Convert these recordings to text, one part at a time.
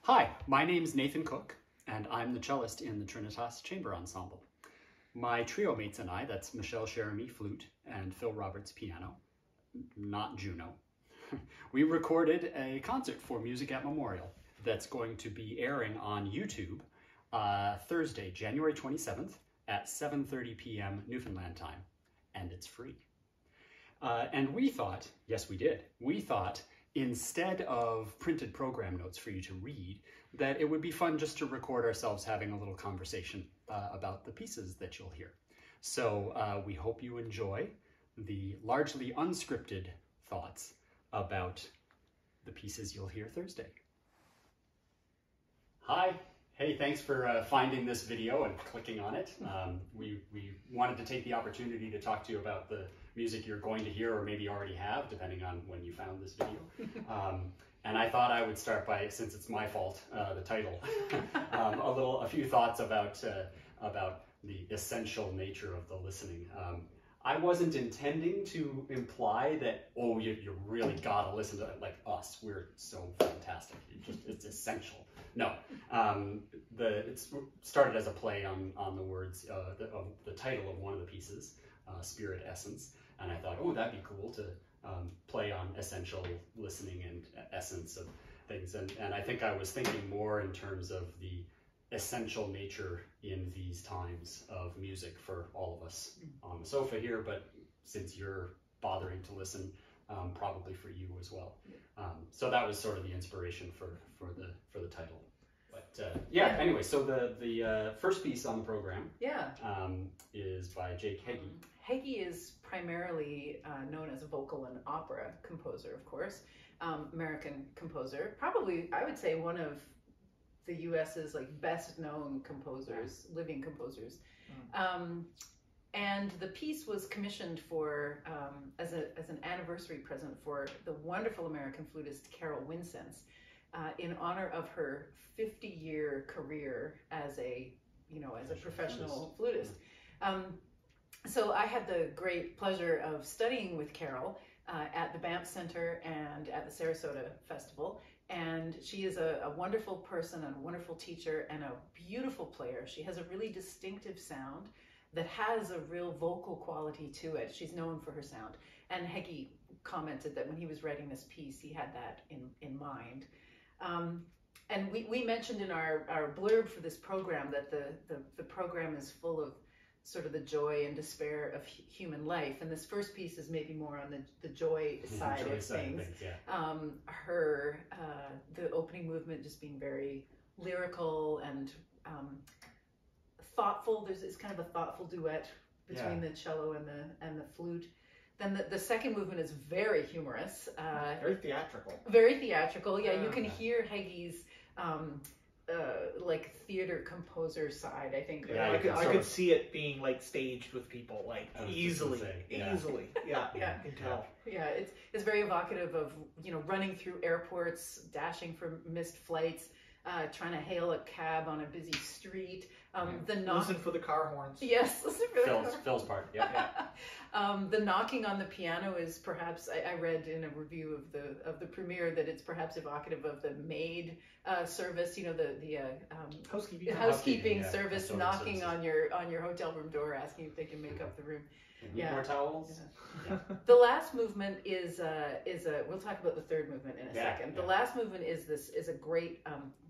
Hi, my name's Nathan Cook, and I'm the cellist in the Trinitas Chamber Ensemble. My trio mates and I, that's Michelle Cheremy, flute, and Phil Roberts, piano, not Juno, we recorded a concert for Music at Memorial that's going to be airing on YouTube Thursday, January 27th at 7:30 p.m. Newfoundland time, and it's free. And we thought, yes we did, we thought instead of printed program notes for you to read, that it would be fun just to record ourselves having a little conversation about the pieces that you'll hear. So we hope you enjoy the largely unscripted thoughts about the pieces you'll hear Thursday. Hi. Hey, thanks for finding this video and clicking on it. We wanted to take the opportunity to talk to you about the music you're going to hear or maybe already have, depending on when you found this video. And I thought I would start by, since it's my fault, the title, a few thoughts about the essential nature of the listening. I wasn't intending to imply that, oh, you really gotta listen to it like us. We're so fantastic. It's essential. No, it started as a play on the words of the title of one of the pieces, Spirit Essence, and I thought, oh, that'd be cool to play on essential listening and essence of things. And I think I was thinking more in terms of the essential nature in these times of music for all of us on the sofa here, but since you're bothering to listen, probably for you as well. So that was sort of the inspiration for the title. But yeah, anyway, so the first piece on the program is by Jake Heggie. Heggie is primarily known as a vocal and opera composer, of course, American composer. Probably, I would say, one of the U.S.'s like best known composers, living composers. And the piece was commissioned for as an anniversary present for the wonderful American flutist Carol Winsense, in honor of her 50-year career as a professional flutist. So I had the great pleasure of studying with Carol at the Banff Center and at the Sarasota Festival. And she is a wonderful person and a wonderful teacher and a beautiful player. She has a really distinctive sound that has a real vocal quality to it. She's known for her sound. And Heggie commented that when he was writing this piece, he had that in mind. And we mentioned in our blurb for this program that the program is full of sort of the joy and despair of human life, and this first piece is maybe more on the joy side of things. The opening movement just being very lyrical and thoughtful. It's kind of a thoughtful duet between the cello and the flute. Then the second movement is very humorous. Very theatrical. Very theatrical. Yeah, you can hear Heggie's like theater composer side, I think. Yeah, I could see it being like staged with people, like easily. Yeah, you can tell. Yeah, it's very evocative of running through airports, dashing from missed flights, trying to hail a cab on a busy street. Listen for the car horns. Yes, listen for Phil's part. Yeah. The knocking on the piano is perhaps, I read in a review of the premiere that it's perhaps evocative of the maid service, the housekeeping service knocking on your hotel room door asking if they can make up the room. More towels. Yeah. The last movement is we'll talk about the third movement in a second. The last movement is a great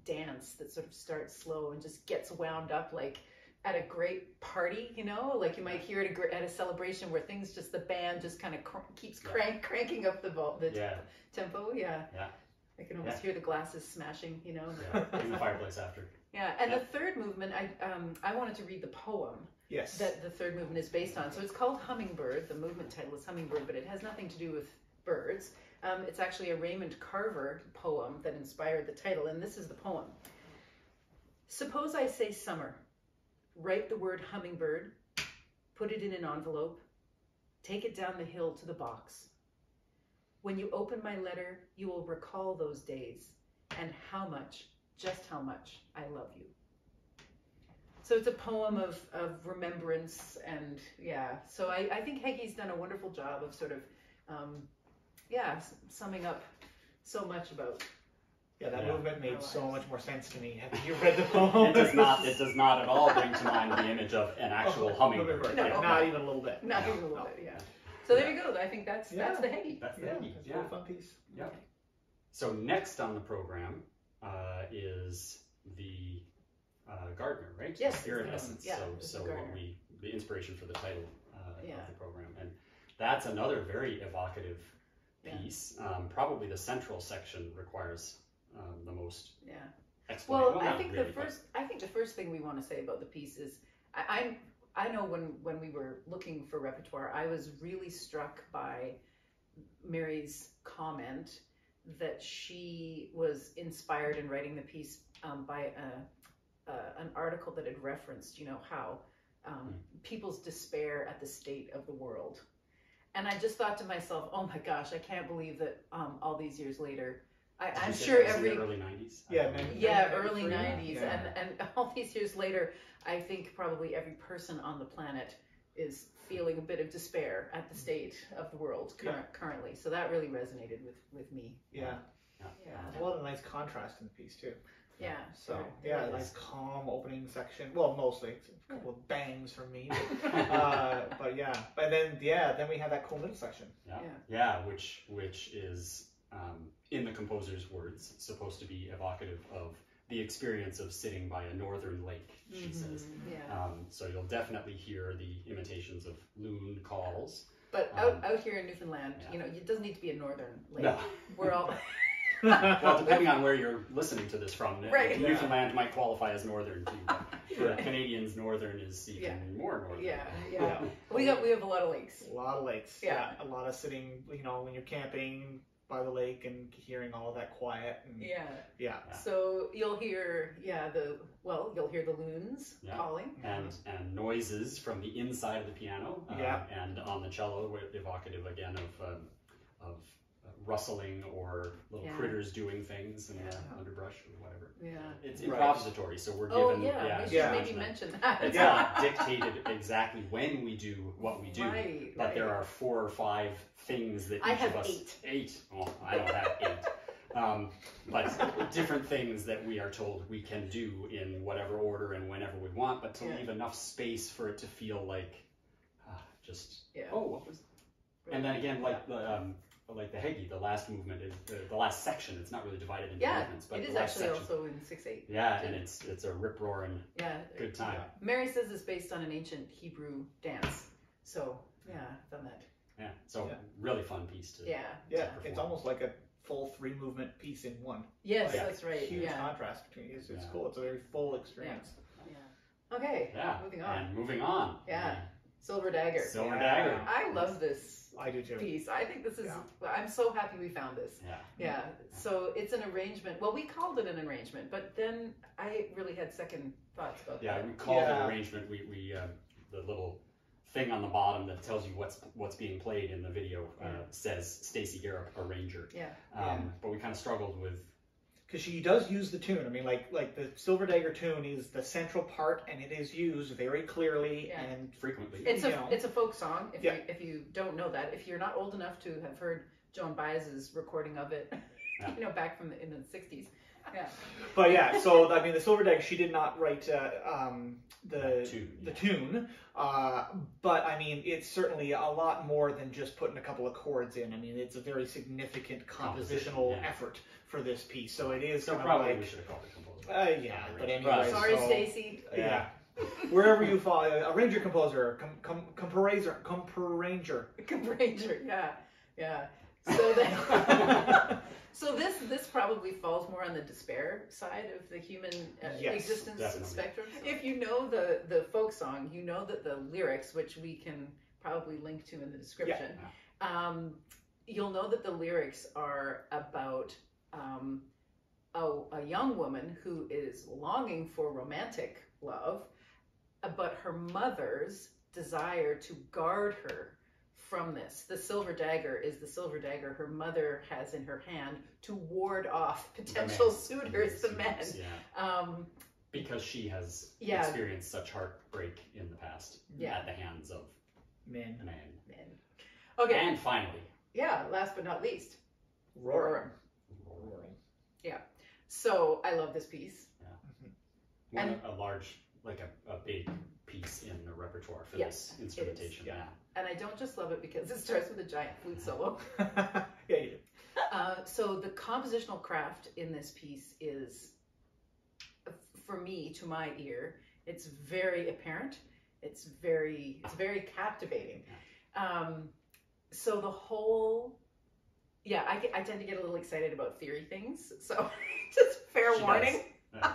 dance that sort of starts slow and just gets wound up like at a great party, like you might hear it at a celebration where the band just kind of keeps cranking up the tempo. I can almost hear the glasses smashing, in the fireplace after. Yeah, and the third movement, I wanted to read the poem that the third movement is based on. So it's called Hummingbird. The movement title is Hummingbird, but it has nothing to do with birds. It's actually a Raymond Carver poem that inspired the title, and this is the poem. Suppose I say summer. Write the word hummingbird, put it in an envelope, take it down the hill to the box. When you open my letter, you will recall those days and just how much I love you. So it's a poem of remembrance, and so I think Heggie's done a wonderful job of sort of, summing up so much about Yeah, that Yeah. movement made Our so lives. much more sense to me after you read the poem. It does not. It does not at all bring to mind the image of an actual hummingbird. No. Yeah. Not even a little bit. Not No. even a little bit, yeah. So there you go. I think that's the Heggie. That's the Yeah, Heggie. it's a Yeah. really fun piece. Yep. So next on the program is the Gardiner, right? Yes, Spirit it's Essence. yeah, so it's so the what Gardiner. the inspiration for the title Yeah. of the program, and that's another very evocative Yeah. piece. Probably the central section requires the most Yeah. explanation. Well, I not think really, the first thing we want to say about the piece is I know when we were looking for repertoire, I was really struck by Mary's comment that she was inspired in writing the piece by an article that had referenced, how people's despair at the state of the world. And I just thought to myself, oh my gosh, I can't believe that all these years later, I'm sure in every the early 90s. Yeah, early 90s, Yeah. and all these years later, I think probably every person on the planet is feeling a bit of despair at the state of the world currently. So that really resonated with me. Yeah. Yeah. There's a lot of nice contrast in the piece too. Yeah. So there yeah, is. nice calm opening section. Well, mostly it's a couple of bangs from me, but yeah. But then then we have that cool middle section. Which is in the composer's words supposed to be evocative of the experience of sitting by a northern lake. She says. Yeah. So you'll definitely hear the imitations of loon calls. But out here in Newfoundland, it doesn't need to be a northern lake. No. We're all Well, depending on where you're listening to this from, Right. Newfoundland might qualify as northern too. But for Canadians, northern is even more northern. yeah. We have a lot of lakes. A lot of lakes. Yeah. A lot of sitting, when you're camping by the lake and hearing all of that quiet. And, Yeah. So you'll hear you'll hear the loons calling. And noises from the inside of the piano. And on the cello, evocative again of rustling or little critters doing things in the underbrush or whatever. Yeah. It's improvisatory, so we're given. Oh yeah, we should maybe mention that. It's not dictated exactly when we do what we do, Right, but there are 4 or 5 things that I each have of us 8. 8. Well, I don't have 8. But different things that we are told we can do in whatever order and whenever we want, but to leave enough space for it to feel like what was? And then again, like the Heggie, the last movement is the last section. It's not really divided into movements, but it the is last actually section. also in 6/8. Yeah, and it's a rip roaring good time. Mary says it's based on an ancient Hebrew dance. So I've done that. Yeah, so really fun piece to It's almost like a full 3-movement piece in one. Yes, that's right. Huge contrast between it's cool. It's a very full experience. Yeah. Okay. Moving on. And moving on. Yeah. Silver Dagger. Silver Dagger. I love this I do too. piece. I think this is, I'm so happy we found this. Yeah. So it's an arrangement. Well, we called it an arrangement, but then I really had second thoughts about that. Yeah, we called it an arrangement. We the little thing on the bottom that tells you what's being played in the video says Stacy Garrop, arranger. But we kind of struggled with, because she does use the tune. I mean, like the Silver Dagger tune is the central part, and it is used very clearly and frequently. It's a folk song. If you don't know that, if you're not old enough to have heard Joan Baez's recording of it, back in the 60s. Yeah. But so I mean, the Silver Dagger, she did not write the tune, but I mean, it's certainly a lot more than just putting a couple of chords in. I mean, it's a very significant compositional effort for this piece. So it is. So probably we should have called it composer. But anyway. Sorry, Stacy. Yeah. Wherever you fall, arranger, composer, comparanger. Comparanger. Yeah. So then. So this probably falls more on the despair side of the human existence spectrum. If you know the folk song, you know that the lyrics, which we can probably link to in the description, you'll know that the lyrics are about a young woman who is longing for romantic love, but her mother's desire to guard her from this. The Silver Dagger is the Silver Dagger her mother has in her hand to ward off potential suitors, the men. Because she has experienced such heartbreak in the past at the hands of men. Okay. And finally. Last but not least. Rorem. Yeah. So I love this piece. Yeah. A large, like a big piece in the repertoire for this instrumentation. Yeah. And I don't just love it because it starts with a giant flute solo. Yeah, you do. So the compositional craft in this piece is, for me, to my ear, it's very apparent. It's very captivating. So the whole, I tend to get a little excited about theory things. So just fair warning. Yeah.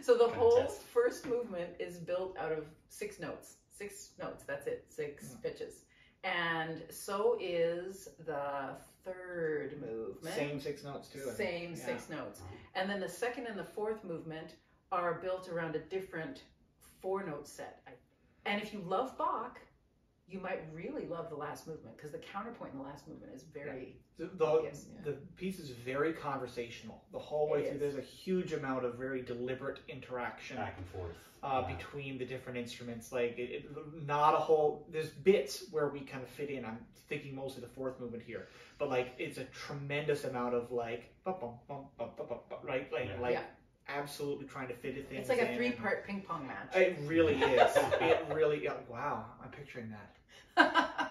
So the whole first movement is built out of 6 notes. 6 notes, that's it, 6 pitches. And so is the third movement. Same 6 notes too. Same 6 notes. And then the second and the fourth movement are built around a different 4-note set. And if you love Bach, you might really love the last movement because the counterpoint in the last movement is very obvious. The piece is very conversational the whole way through. There's a huge amount of very deliberate interaction back and forth between the different instruments. Like not a whole. There's bits where we kind of fit in. I'm thinking mostly the fourth movement here, but like it's a tremendous amount of like right, like. Absolutely trying to fit it in. It's like a 3-part ping pong match. It really is. It really. Wow, I'm picturing that.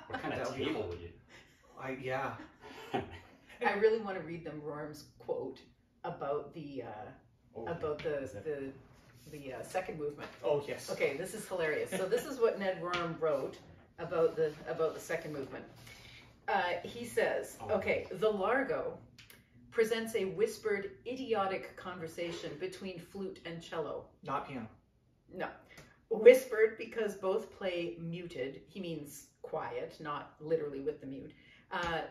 What kind of table would you? I really want to read them Rorem's quote about the second movement. Oh yes. Okay, this is hilarious. So this is what Ned Rorem wrote about the second movement. He says, okay, the largo presents a whispered, idiotic conversation between flute and cello. Not piano. No. Whispered because both play muted. He means quiet, not literally with the mute.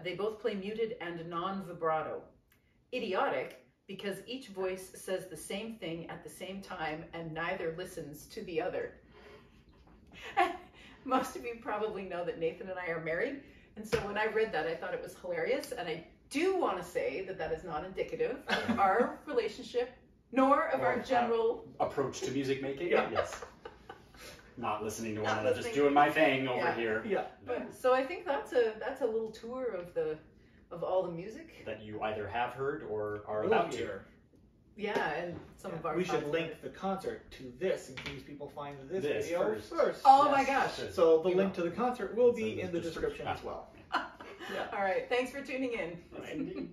They both play muted and non-vibrato. Idiotic because each voice says the same thing at the same time and neither listens to the other. Most of you probably know that Nathan and I are married. And so when I read that, I thought it was hilarious. And I do want to say that that is not indicative of our relationship, nor of our general approach to music making. Yes. Not listening to one Not another, just doing my thing over here. Yeah. But, so I think that's a little tour of all the music that you either have heard or are about to hear. Yeah, and some of our. We should link the concert to this in case people find this video first. Oh my gosh! So the link to the concert will be in the description as well. All right. Thanks for tuning in. Yes, indeed.